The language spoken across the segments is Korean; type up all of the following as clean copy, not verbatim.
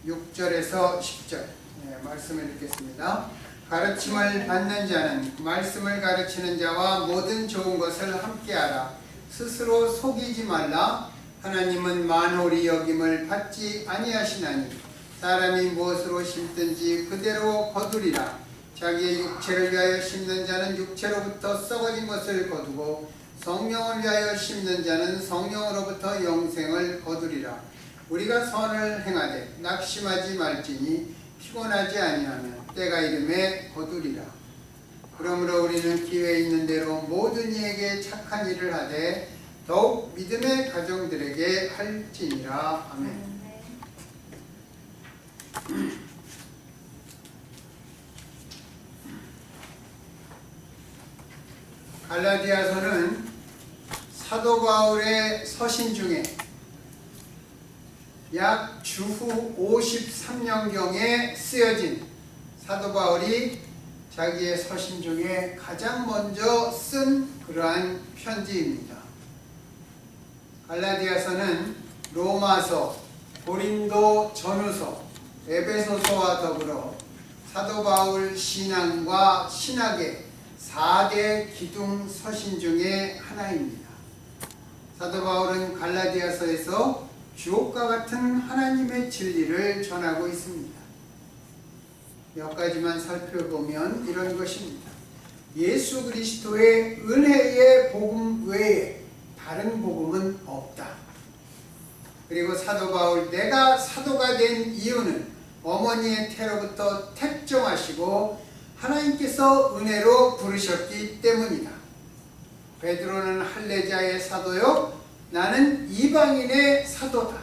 6절에서 10절 말씀을 읽겠습니다. 가르침을 받는 자는 말씀을 가르치는 자와 모든 좋은 것을 함께하라. 스스로 속이지 말라. 하나님은 만홀히 여김을 받지 아니하시나니 사람이 무엇으로 심든지 그대로 거두리라. 자기의 육체를 위하여 심는 자는 육체로부터 썩어진 것을 거두고 성령을 위하여 심는 자는 성령으로부터 영생을 거두리라. 우리가 선을 행하되 낙심하지 말지니 피곤하지 아니하면 때가 이름에 거두리라. 그러므로 우리는 기회 있는 대로 모든 이에게 착한 일을 하되 더욱 믿음의 가정들에게 할지니라. 아멘. 갈라디아서는 사도 바울의 서신 중에 약 주후 53년경에 쓰여진 사도 바울이 자기의 서신 중에 가장 먼저 쓴 그러한 편지입니다. 갈라디아서는 로마서, 고린도 전후서, 에베소서와 더불어 사도 바울 신앙과 신학의 4대 기둥 서신 중에 하나입니다. 사도 바울은 갈라디아서에서 주옥과 같은 하나님의 진리를 전하고 있습니다. 몇 가지만 살펴보면 이런 것입니다. 예수 그리스도의 은혜의 복음 외에 다른 복음은 없다. 그리고 사도 바울, 내가 사도가 된 이유는 어머니의 태로부터 택정하시고 하나님께서 은혜로 부르셨기 때문이다. 베드로는 할례자의 사도요, 나는 이방인의 사도다.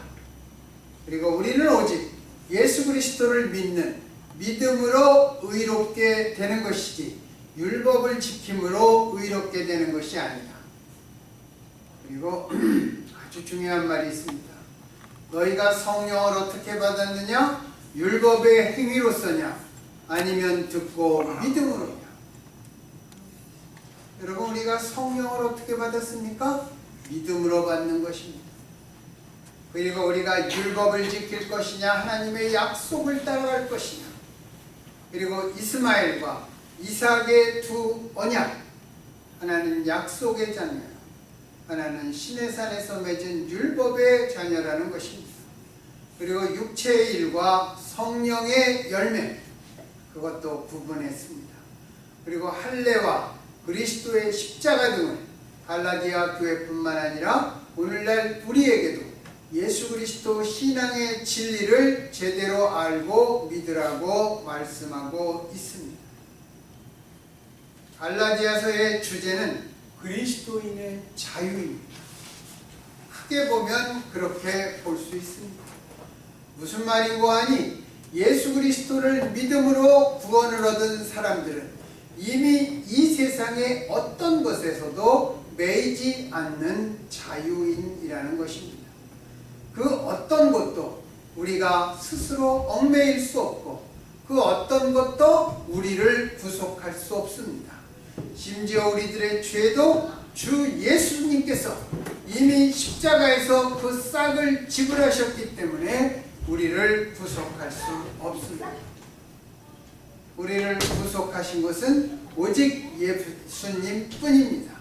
그리고 우리는 오직 예수 그리스도를 믿는 믿음으로 의롭게 되는 것이지 율법을 지킴으로 의롭게 되는 것이 아니다. 그리고 아주 중요한 말이 있습니다. 너희가 성령을 어떻게 받았느냐? 율법의 행위로서냐? 아니면 듣고 믿음으로냐? 여러분, 우리가 성령을 어떻게 받았습니까? 믿음으로 받는 것입니다. 그리고 우리가 율법을 지킬 것이냐, 하나님의 약속을 따라갈 것이냐, 그리고 이스마엘과 이삭의 두 언약, 하나는 약속의 자녀, 하나는 시내산에서 맺은 율법의 자녀라는 것입니다. 그리고 육체의 일과 성령의 열매, 그것도 구분했습니다. 그리고 할례와 그리스도의 십자가 등을 갈라디아 교회뿐만 아니라 오늘날 우리에게도 예수 그리스도 신앙의 진리를 제대로 알고 믿으라고 말씀하고 있습니다. 갈라디아서의 주제는 그리스도인의 자유입니다. 크게 보면 그렇게 볼 수 있습니다. 무슨 말인고 하니 예수 그리스도를 믿음으로 구원을 얻은 사람들은 이미 이 세상의 어떤 것에서도 매이지 않는 자유인이라는 것입니다. 그 어떤 것도 우리가 스스로 얽매일 수 없고 그 어떤 것도 우리를 구속할 수 없습니다. 심지어 우리들의 죄도 주 예수님께서 이미 십자가에서 그 싹을 지불하셨기 때문에 우리를 구속할 수 없습니다. 우리를 구속하신 것은 오직 예수님 뿐입니다.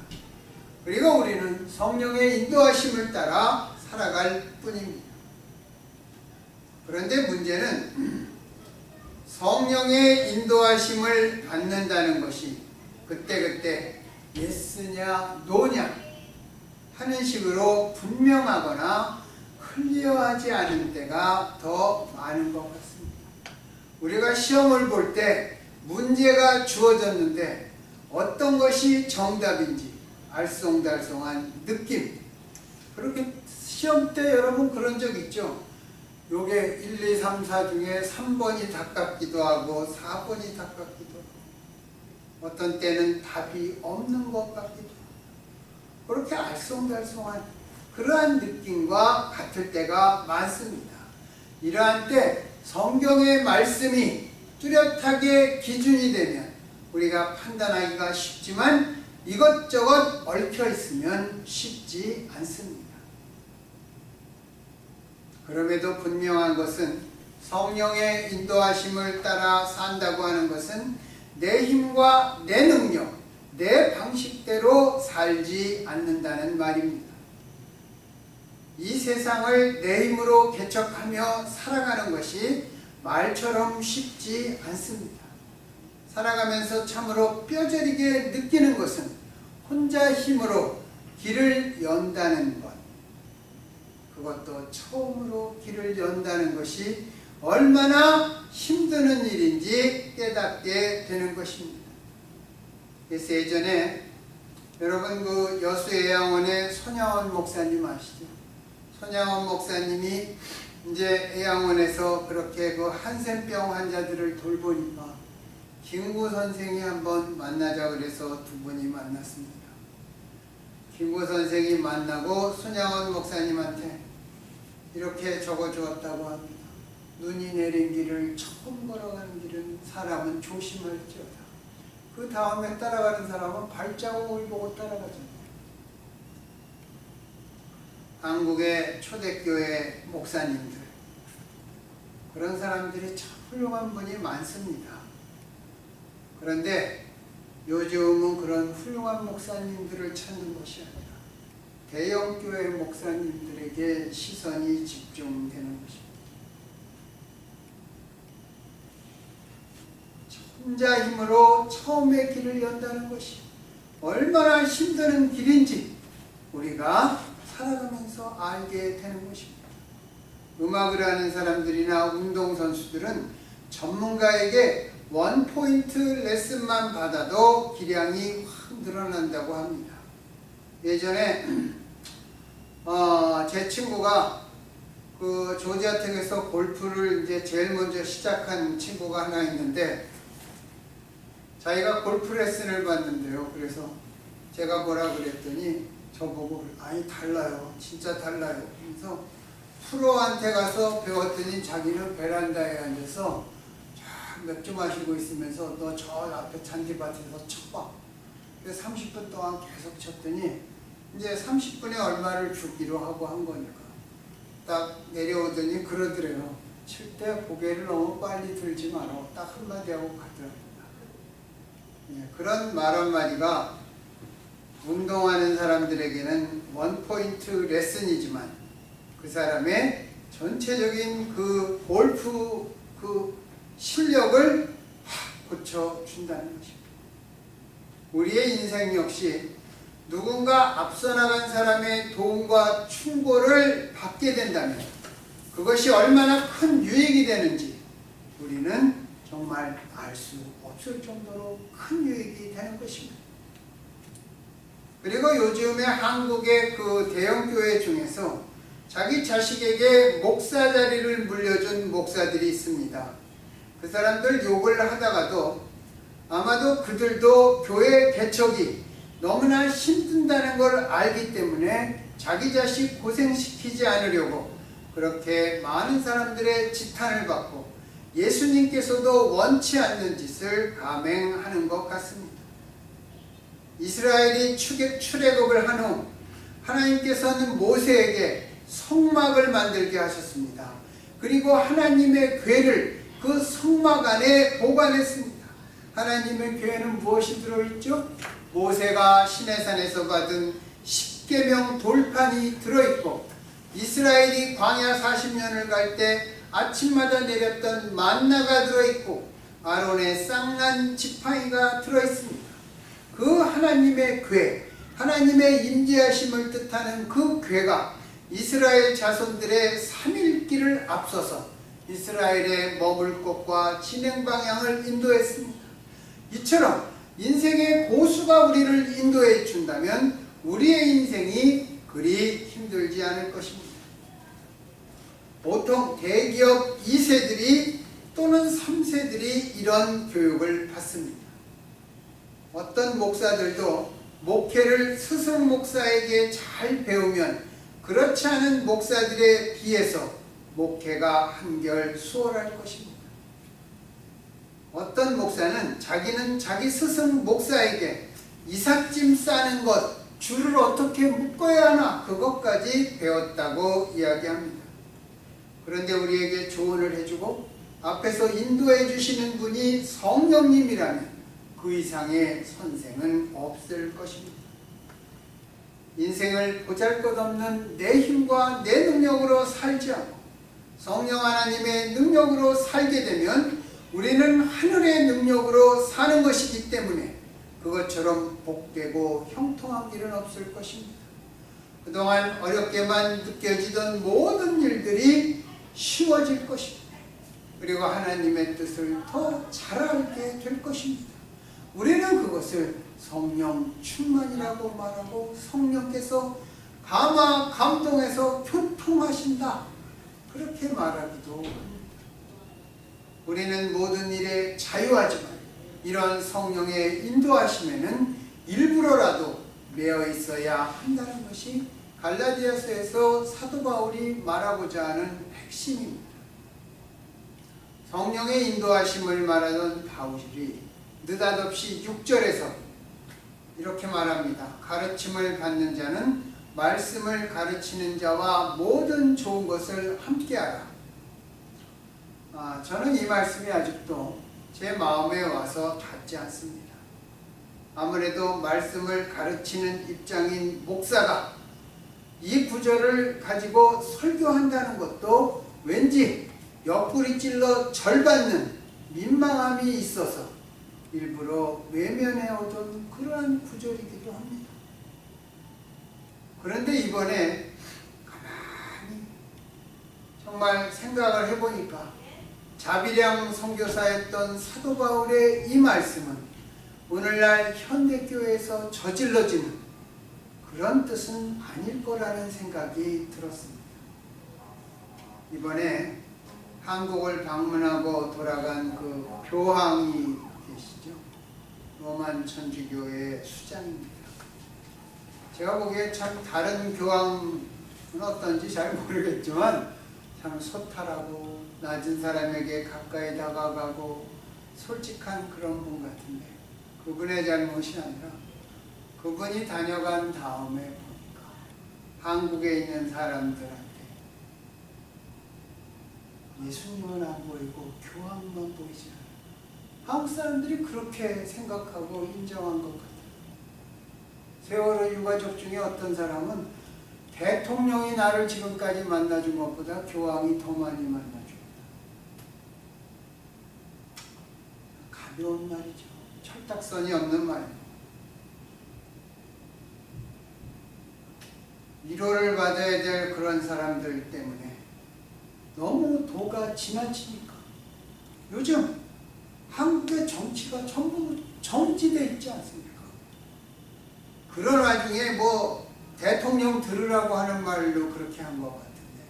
그리고 우리는 성령의 인도하심을 따라 살아갈 뿐입니다. 그런데 문제는 성령의 인도하심을 받는다는 것이 그때그때 예스냐 노냐 하는 식으로 분명하거나 클리어하지 않은 때가 더 많은 것 같습니다. 우리가 시험을 볼 때 문제가 주어졌는데 어떤 것이 정답인지 알쏭달쏭한 느낌, 그렇게 시험 때 여러분 그런 적 있죠? 요게 1, 2, 3, 4 중에 3번이 닭같기도 하고 4번이 닭같기도 하고 어떤 때는 답이 없는 것 같기도 하고 그렇게 알쏭달쏭한 그러한 느낌과 같을 때가 많습니다. 이러한 때 성경의 말씀이 뚜렷하게 기준이 되면 우리가 판단하기가 쉽지만 이것저것 얽혀 있으면 쉽지 않습니다. 그럼에도 분명한 것은 성령의 인도하심을 따라 산다고 하는 것은 내 힘과 내 능력, 내 방식대로 살지 않는다는 말입니다. 이 세상을 내 힘으로 개척하며 살아가는 것이 말처럼 쉽지 않습니다. 살아가면서 참으로 뼈저리게 느끼는 것은 혼자 힘으로 길을 연다는 것, 그것도 처음으로 길을 연다는 것이 얼마나 힘드는 일인지 깨닫게 되는 것입니다. 그래서 예전에 여러분 그 여수애양원의 손양원 목사님 아시죠? 손양원 목사님이 이제 애양원에서 그렇게 그 한센병 환자들을 돌보니까 김구 선생이 한번 만나자 그래서 두 분이 만났습니다. 김구 선생이 만나고 손양원 목사님한테 이렇게 적어주었다고 합니다. 눈이 내린 길을 처음 걸어가는 길은 사람은 조심할지어다. 그 다음에 따라가는 사람은 발자국을 보고 따라가잖아요. 한국의 초대교회 목사님들, 그런 사람들이 참 훌륭한 분이 많습니다. 그런데 요즘은 그런 훌륭한 목사님들을 찾는 것이 아니라 대형교회 목사님들에게 시선이 집중되는 것입니다. 혼자 힘으로 처음의 길을 연다는 것이 얼마나 힘든 길인지 우리가 살아가면서 알게 되는 것입니다. 음악을 하는 사람들이나 운동선수들은 전문가에게 원포인트 레슨만 받아도 기량이 확 늘어난다고 합니다. 예전에 제 친구가 그 조지아텍에서 골프를 이제 제일 먼저 시작한 친구가 하나 있는데, 자기가 골프 레슨을 받는데요. 그래서 제가 뭐라 그랬더니 저보고 아니 달라요. 진짜 달라요. 그래서 프로한테 가서 배웠더니 자기는 베란다에 앉아서 맥주 마시고 있으면서 너 저 앞에 잔디밭에서 쳐봐. 그래서 30분 동안 계속 쳤더니 이제 30분에 얼마를 주기로 하고 한 거니까 딱 내려오더니 그러더래요. 칠 때 고개를 너무 빨리 들지 마라. 딱 한마디 하고 가더랍니다. 그런 말 한마디가 운동하는 사람들에게는 원포인트 레슨이지만 그 사람의 전체적인 그 골프 그 실력을 고쳐준다는 것입니다. 우리의 인생 역시 누군가 앞서 나간 사람의 도움과 충고를 받게 된다면 그것이 얼마나 큰 유익이 되는지 우리는 정말 알 수 없을 정도로 큰 유익이 되는 것입니다. 그리고 요즘에 한국의 그 대형교회 중에서 자기 자식에게 목사 자리를 물려준 목사들이 있습니다. 그 사람들 욕을 하다가도 아마도 그들도 교회 개척이 너무나 힘든다는 걸 알기 때문에 자기 자식 고생시키지 않으려고 그렇게 많은 사람들의 지탄을 받고 예수님께서도 원치 않는 짓을 감행하는 것 같습니다. 이스라엘이 출애굽을 한 후 하나님께서는 모세에게 성막을 만들게 하셨습니다. 그리고 하나님의 궤를 그 성막 안에 보관했습니다. 하나님의 궤에는 무엇이 들어있죠? 모세가 시내산에서 받은 십계명 돌판이 들어있고 이스라엘이 광야 40년을 갈 때 아침마다 내렸던 만나가 들어있고 아론의 쌍난 지팡이가 들어있습니다. 그 하나님의 궤, 하나님의 임재하심을 뜻하는 그 궤가 이스라엘 자손들의 3일길을 앞서서 이스라엘의 머물 곳과 진행 방향을 인도했습니다. 이처럼 인생의 고수가 우리를 인도해 준다면 우리의 인생이 그리 힘들지 않을 것입니다. 보통 대기업 2세들이 또는 3세들이 이런 교육을 받습니다. 어떤 목사들도 목회를 스승 목사에게 잘 배우면 그렇지 않은 목사들에 비해서 목회가 한결 수월할 것입니다. 어떤 목사는 자기는 자기 스승 목사에게 이삿짐 싸는 것, 줄을 어떻게 묶어야 하나 그것까지 배웠다고 이야기합니다. 그런데 우리에게 조언을 해주고 앞에서 인도해 주시는 분이 성령님이라면 그 이상의 선생은 없을 것입니다. 인생을 보잘것없는 내 힘과 내 능력으로 살지 않고 성령 하나님의 능력으로 살게 되면 우리는 하늘의 능력으로 사는 것이기 때문에 그것처럼 복되고 형통한 일은 없을 것입니다. 그동안 어렵게만 느껴지던 모든 일들이 쉬워질 것입니다. 그리고 하나님의 뜻을 더 잘 알게 될 것입니다. 우리는 그것을 성령 충만이라고 말하고 성령께서 감동해서 교통하신다 그렇게 말하기도 합니다. 우리는 모든 일에 자유하지만 이런 성령의 인도하심에는 일부러라도 매어 있어야 한다는 것이 갈라디아서에서 사도 바울이 말하고자 하는 핵심입니다. 성령의 인도하심을 말하던 바울이 느닷없이 6절에서 이렇게 말합니다. 가르침을 받는 자는 말씀을 가르치는 자와 모든 좋은 것을 함께하라. 저는 이 말씀이 아직도 제 마음에 와서 닿지 않습니다. 아무래도 말씀을 가르치는 입장인 목사가 이 구절을 가지고 설교한다는 것도 왠지 옆구리 찔러 절받는 민망함이 있어서 일부러 외면해 오던 그러한 구절이기도 합니다. 그런데 이번에 가만히 정말 생각을 해보니까 자비량 선교사였던 사도 바울의 이 말씀은 오늘날 현대교회에서 저질러지는 그런 뜻은 아닐 거라는 생각이 들었습니다. 이번에 한국을 방문하고 돌아간 그 교황이 계시죠. 로만 천주교회 수장입니다. 제가 보기에 참 다른 교황은 어떤지 잘 모르겠지만 참 소탈하고 낮은 사람에게 가까이 다가가고 솔직한 그런 분 같은데 그분의 잘못이 아니라 그분이 다녀간 다음에 보니까 한국에 있는 사람들한테 예수님은 안 보이고 교황만 보이지 않아요. 한국 사람들이 그렇게 생각하고 인정한 것 같아요. 세월호 유가족 중에 어떤 사람은 대통령이 나를 지금까지 만나준 것보다 교황이 더 많이 만나줍니다. 가벼운 말이죠. 철딱선이 없는 말이에요. 위로를 받아야 될 그런 사람들 때문에 너무 도가 지나치니까 요즘 한국의 정치가 전부 정지되어 있지 않습니까? 그런 와중에 뭐 대통령 들으라고 하는 말로 그렇게 한 것 같은데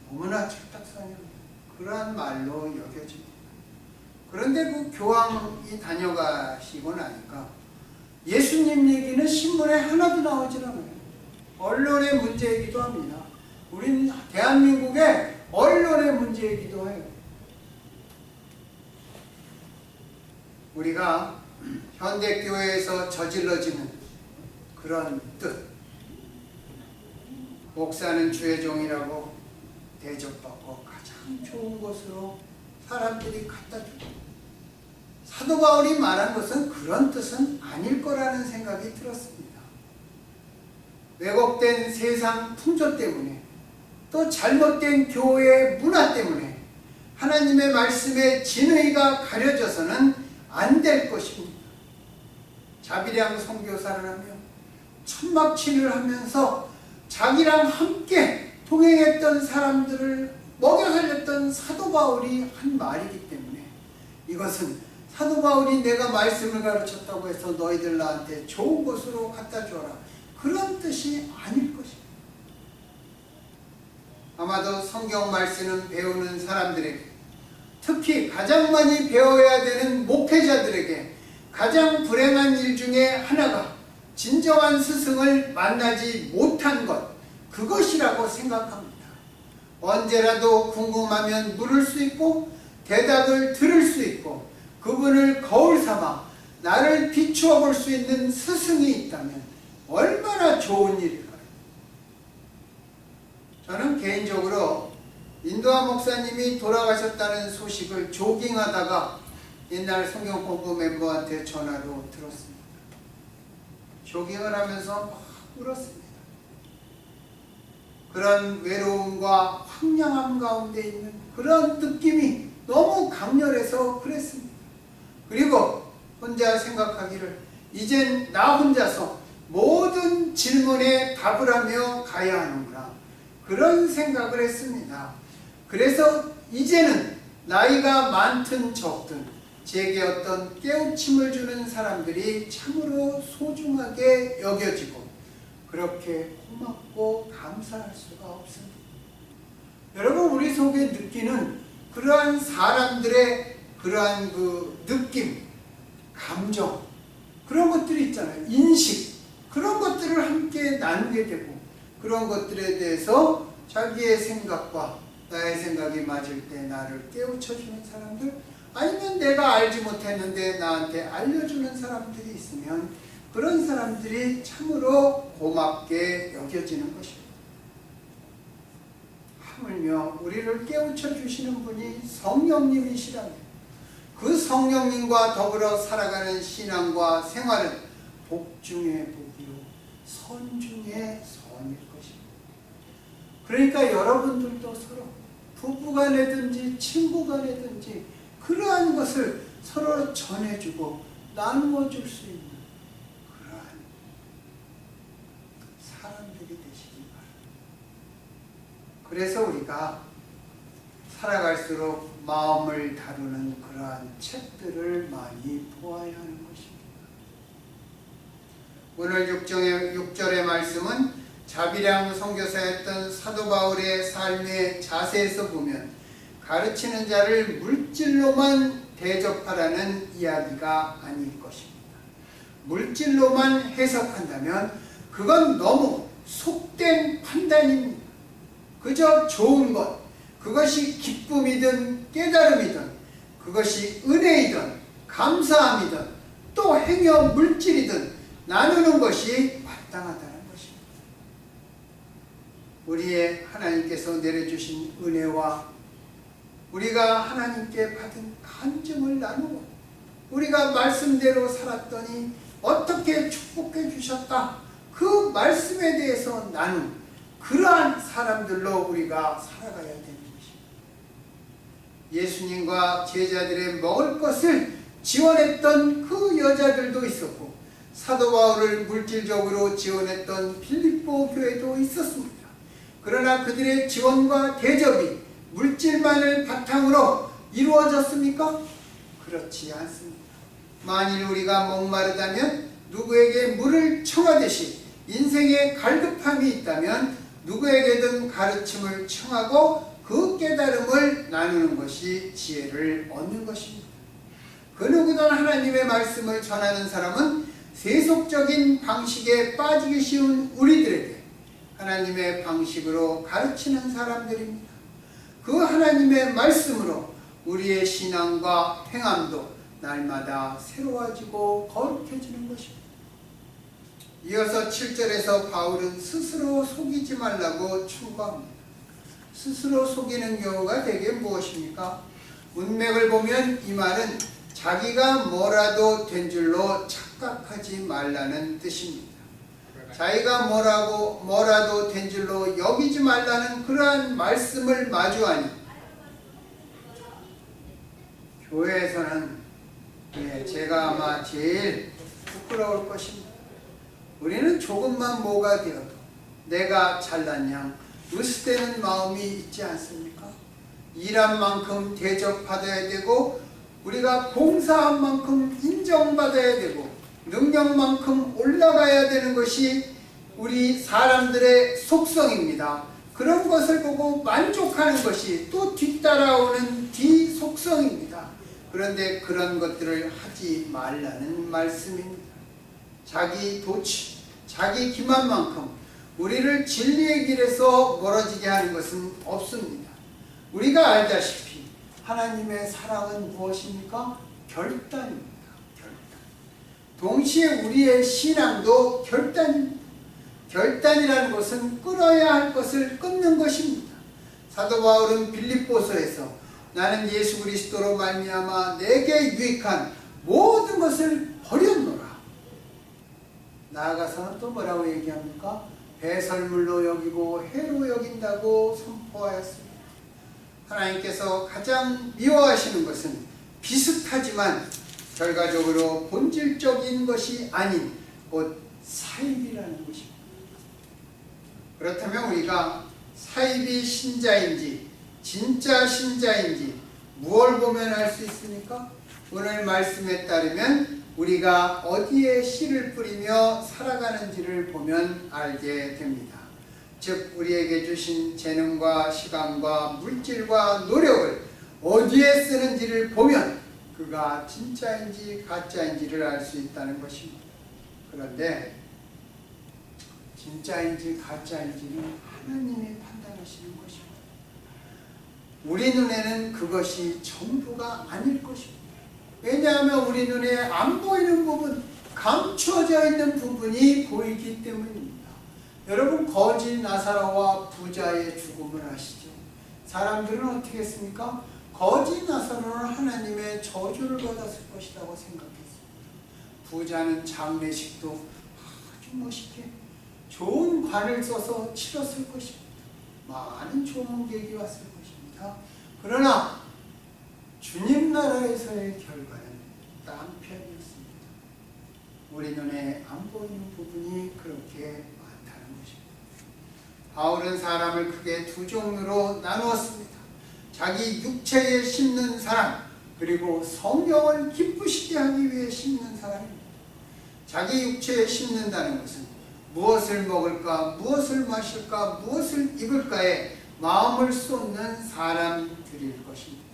너무나 철딱선이 그러한 말로 여겨집니다. 그런데 그 교황이 다녀가시고 나니까 예수님 얘기는 신문에 하나도 나오질 않아요. 언론의 문제이기도 합니다. 우리는 대한민국의 언론의 문제이기도 해요. 우리가 현대교회에서 저질러지는 그런 뜻, 목사는 주의 종이라고 대접받고 가장 좋은 것으로 사람들이 갖다 주고 사도 바울이 말한 것은 그런 뜻은 아닐 거라는 생각이 들었습니다. 왜곡된 세상 풍조 때문에 또 잘못된 교회의 문화 때문에 하나님의 말씀의 진의가 가려져서는 안 될 것입니다. 자비량 선교사라며 천막친을 하면서 자기랑 함께 동행했던 사람들을 먹여 살렸던 사도 바울이 한 말이기 때문에 이것은 사도 바울이 내가 말씀을 가르쳤다고 해서 너희들 나한테 좋은 것으로 갖다 줘라 그런 뜻이 아닐 것입니다. 아마도 성경 말씀을 배우는 사람들에게 특히 가장 많이 배워야 되는 목회자들에게 가장 불행한 일 중에 하나가 진정한 스승을 만나지 못한 것 그것이라고 생각합니다. 언제라도 궁금하면 물을 수 있고 대답을 들을 수 있고 그분을 거울 삼아 나를 비추어 볼 수 있는 스승이 있다면 얼마나 좋은 일일까요? 저는 개인적으로 인도한 목사님이 돌아가셨다는 소식을 조깅하다가 옛날 성경 공부 멤버한테 전화로 들었습니다. 조깅을 하면서 막 울었습니다. 그런 외로움과 황량함 가운데 있는 그런 느낌이 너무 강렬해서 그랬습니다. 그리고 혼자 생각하기를 이젠 나 혼자서 모든 질문에 답을 하며 가야 하는구나, 그런 생각을 했습니다. 그래서 이제는 나이가 많든 적든 제게 어떤 깨우침을 주는 사람들이 참으로 소중하게 여겨지고 그렇게 고맙고 감사할 수가 없습니다. 여러분, 우리 속에 느끼는 그러한 사람들의 그러한 그 느낌, 감정, 그런 것들이 있잖아요. 인식, 그런 것들을 함께 나누게 되고 그런 것들에 대해서 자기의 생각과 나의 생각이 맞을 때 나를 깨우쳐주는 사람들, 아니면 내가 알지 못했는데 나한테 알려주는 사람들이 있으면 그런 사람들이 참으로 고맙게 여겨지는 것입니다. 하물며 우리를 깨우쳐 주시는 분이 성령님이시라면 그 성령님과 더불어 살아가는 신앙과 생활은 복 중에 복이요 선 중에 선일 것입니다. 그러니까 여러분들도 서로 부부간에든지 친구간에든지 그러한 것을 서로 전해주고 나누어 줄 수 있는 그러한 사람들이 되시기 바랍니다. 그래서 우리가 살아갈수록 마음을 다루는 그러한 책들을 많이 보아야 하는 것입니다. 오늘 6절의 말씀은 자비랑 선교사였던 사도 바울의 삶의 자세에서 보면 가르치는 자를 물질로만 대접하라는 이야기가 아닐 것입니다. 물질로만 해석한다면 그건 너무 속된 판단입니다. 그저 좋은 것, 그것이 기쁨이든 깨달음이든 그것이 은혜이든 감사함이든 또 행여 물질이든 나누는 것이 마땅하다는 것입니다. 우리의 하나님께서 내려주신 은혜와 우리가 하나님께 받은 간증을 나누고 우리가 말씀대로 살았더니 어떻게 축복해 주셨다, 그 말씀에 대해서 나눈 그러한 사람들로 우리가 살아가야 되는 것입니다. 예수님과 제자들의 먹을 것을 지원했던 그 여자들도 있었고 사도 바울을 물질적으로 지원했던 빌립보 교회도 있었습니다. 그러나 그들의 지원과 대접이 물질만을 바탕으로 이루어졌습니까? 그렇지 않습니다. 만일 우리가 목마르다면 누구에게 물을 청하듯이 인생에 갈급함이 있다면 누구에게든 가르침을 청하고 그 깨달음을 나누는 것이 지혜를 얻는 것입니다. 그 누구든 하나님의 말씀을 전하는 사람은 세속적인 방식에 빠지기 쉬운 우리들에게 하나님의 방식으로 가르치는 사람들입니다. 그 하나님의 말씀으로 우리의 신앙과 행함도 날마다 새로워지고 거룩해지는 것입니다. 이어서 7절에서 바울은 스스로 속이지 말라고 충고합니다. 스스로 속이는 경우가 대개 무엇입니까? 문맥을 보면 이 말은 자기가 뭐라도 된 줄로 착각하지 말라는 뜻입니다. 자기가 뭐라도 된 줄로 여기지 말라는 그러한 말씀을 마주하니 교회에서는 제가 아마 제일 부끄러울 것입니다. 우리는 조금만 뭐가 되어도 내가 잘난 양 으스대는 마음이 있지 않습니까? 일한 만큼 대접받아야 되고 우리가 봉사한 만큼 인정받아야 되고 능력만큼 올라가야 되는 것이 우리 사람들의 속성입니다. 그런 것을 보고 만족하는 것이 또 뒤따라오는 뒤속성입니다. 그런데 그런 것들을 하지 말라는 말씀입니다. 자기 도취, 자기 기만만큼 우리를 진리의 길에서 멀어지게 하는 것은 없습니다. 우리가 알다시피 하나님의 사랑은 무엇입니까? 결단입니다. 결단. 동시에 우리의 신앙도 결단입니다. 결단이라는 것은 끊어야 할 것을 끊는 것입니다. 사도 바울은 빌립보서에서 나는 예수 그리스도로 말미암아 내게 유익한 모든 것을 버렸노라. 나아가서는 또 뭐라고 얘기합니까? 배설물로 여기고 해로 여긴다고 선포하였습니다. 하나님께서 가장 미워하시는 것은 비슷하지만 결과적으로 본질적인 것이 아닌 곧 사입이라는 것입니다. 그렇다면 우리가 사입이 신자인지 진짜 신자인지 무엇을 보면 알 수 있습니까? 오늘 말씀에 따르면 우리가 어디에 씨를 뿌리며 살아가는지를 보면 알게 됩니다. 즉 우리에게 주신 재능과 시간과 물질과 노력을 어디에 쓰는지를 보면 그가 진짜인지 가짜인지를 알 수 있다는 것입니다. 그런데 진짜인지 가짜인지는 하나님이 판단하시는 것입니다. 우리 눈에는 그것이 전부가 아닐 것입니다. 왜냐하면 우리 눈에 안 보이는 부분, 감추어져 있는 부분이 보이기 때문입니다. 여러분 거지 나사로와 부자의 죽음을 아시죠? 사람들은 어떻게 했습니까? 거지 나사로는 하나님의 저주를 받았을 것이라고 생각했습니다. 부자는 장례식도 아주 멋있게 좋은 관을 써서 치렀을 것입니다. 많은 조문객이 왔을 것입니다. 그러나 주님 나라에서의 결과는 딴편이었습니다. 우리 눈에 안 보이는 부분이 그렇게 많다는 것입니다. 바울은 사람을 크게 두 종류로 나누었습니다. 자기 육체에 심는 사람, 그리고 성령을 기쁘시게 하기 위해 심는 사람입니다. 자기 육체에 심는다는 것은 무엇을 먹을까, 무엇을 마실까, 무엇을 입을까에 마음을 쏟는 사람들일 것입니다.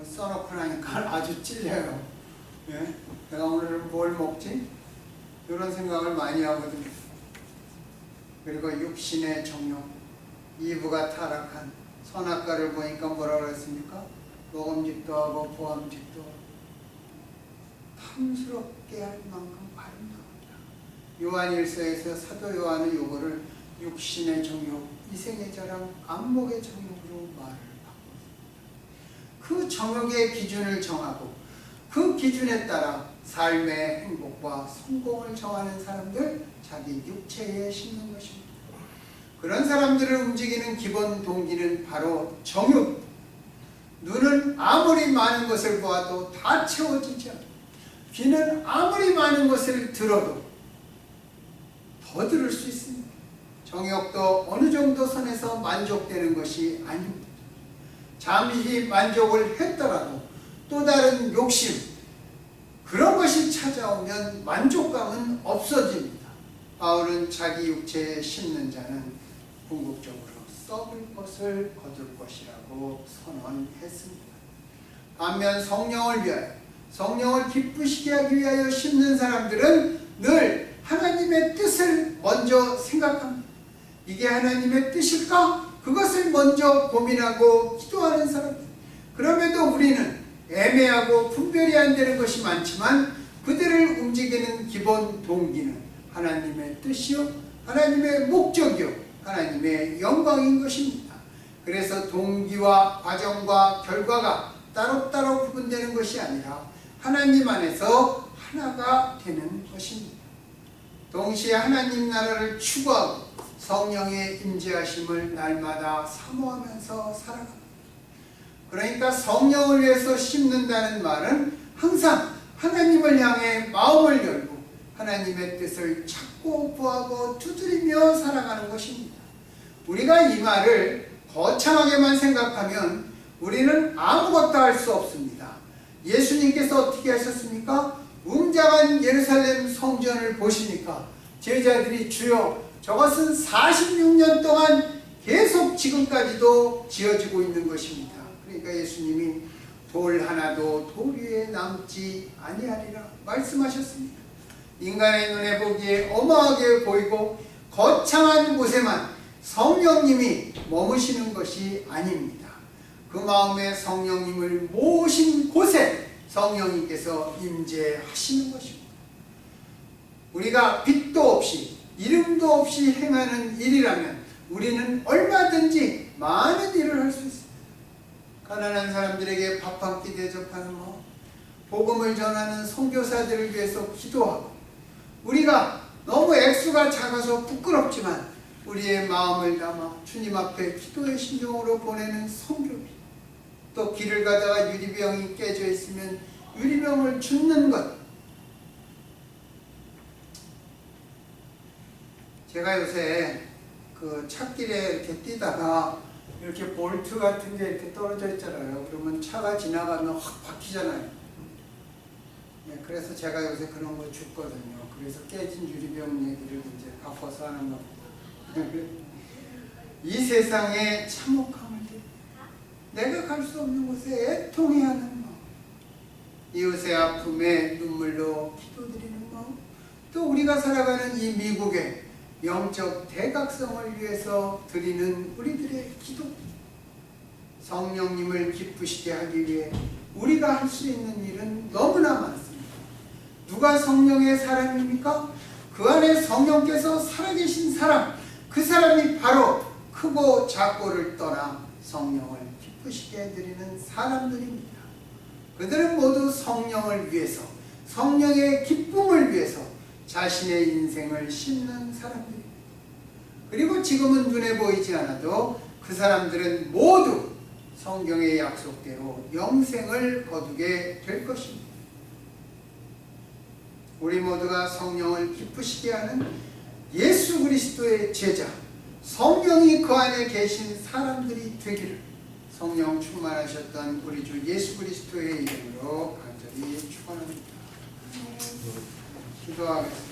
써놓고 나니까 아주 찔려요. 예? 내가 오늘 뭘 먹지? 이런 생각을 많이 하거든요. 그리고 육신의 정욕, 이브가 타락한 선악과를 보니까 뭐라고 했습니까? 먹음직도 하고 보암직도 하고 탐스럽게 할 만큼 아름다웠다. 요한일서에서 사도 요한은 요거를 육신의 정욕, 이생의 자랑, 안목의 정욕으로 말을 바꿨습니다. 그 정욕의 기준을 정하고 그 기준에 따라 삶의 행복과 성공을 정하는 사람들, 자기 육체에 심는 것입니다. 그런 사람들을 움직이는 기본 동기는 바로 정욕. 눈은 아무리 많은 것을 보아도 다 채워지지 않아요. 귀는 아무리 많은 것을 들어도 더 들을 수 있습니다. 정욕도 어느 정도 선에서 만족되는 것이 아닙니다. 잠시 만족을 했더라도 또 다른 욕심, 그런 것이 찾아오면 만족감은 없어집니다. 바울은 자기 육체에 심는 자는 궁극적으로 썩을 것을 거둘 것이라고 선언했습니다. 반면 성령을 위하여, 성령을 기쁘시게 하기 위하여 심는 사람들은 늘 하나님의 뜻을 먼저 생각합니다. 이게 하나님의 뜻일까? 그것을 먼저 고민하고 기도하는 사람들. 그럼에도 우리는 애매하고 분별이 안 되는 것이 많지만 그들을 움직이는 기본 동기는 하나님의 뜻이요, 하나님의 목적이요, 하나님의 영광인 것입니다. 그래서 동기와 과정과 결과가 따로따로 구분되는 것이 아니라 하나님 안에서 하나가 되는 것입니다. 동시에 하나님 나라를 추구하고 성령의 임재하심을 날마다 사모하면서 살아갑니다. 그러니까 성령을 위해서 심는다는 말은 항상 하나님을 향해 마음을 열고 하나님의 뜻을 찾고 구하고 두드리며 살아가는 것입니다. 우리가 이 말을 거창하게만 생각하면 우리는 아무것도 할 수 없습니다. 예수님께서 어떻게 하셨습니까? 웅장한 예루살렘 성전을 보시니까 제자들이 주여 저것은 46년 동안 계속 지금까지도 지어지고 있는 것입니다. 그러니까 예수님이 돌 하나도 돌 위에 남지 아니하리라 말씀하셨습니다. 인간의 눈에 보기에 어마하게 보이고 거창한 곳에만 성령님이 머무시는 것이 아닙니다. 그 마음에 성령님을 모으신 곳에 성령님께서 임재하시는 것입니다. 우리가 빛도 없이 이름도 없이 행하는 일이라면 우리는 얼마든지 많은 일을 할 수 있습니다. 가난한 사람들에게 밥 한 끼 대접하는 것, 복음을 전하는 선교사들을 위해서 기도하고, 우리가 너무 액수가 작아서 부끄럽지만 우리의 마음을 담아 주님 앞에 기도의 심정으로 보내는 선교비, 또 길을 가다가 유리병이 깨져 있으면 유리병을 줍는 것. 제가 요새 그 찻길에 이렇게 뛰다가 이렇게 볼트 같은 게 이렇게 떨어져 있잖아요. 그러면 차가 지나가면 확 박히잖아요. 네, 그래서 제가 요새 그런 거 줍거든요. 그래서 깨진 유리병 얘기를 이제 바꿔서 하는 겁니다. 이 세상에 참혹함을 내가 갈 수 없는 곳에 애통해야 하는 마음, 이웃의 아픔에 눈물로 기도드리는 마음, 또 우리가 살아가는 이 미국의 영적 대각성을 위해서 드리는 우리들의 기도, 성령님을 기쁘시게 하기 위해 우리가 할 수 있는 일은 너무나 많습니다. 누가 성령의 사람입니까? 그 안에 성령께서 살아계신 사람, 그 사람이 바로 크고 작고를 떠나 성령을 기쁘시게 해드리는 사람들입니다. 그들은 모두 성령을 위해서, 성령의 기쁨을 위해서 자신의 인생을 심는 사람들입니다. 그리고 지금은 눈에 보이지 않아도 그 사람들은 모두 성경의 약속대로 영생을 거두게 될 것입니다. 우리 모두가 성령을 기쁘시게 하는 예수 그리스도의 제자, 성령이 그 안에 계신 사람들이 되기를 성령 충만하셨던 우리 주 예수 그리스도의 이름으로 간절히 축원합니다. 기도하겠습니다.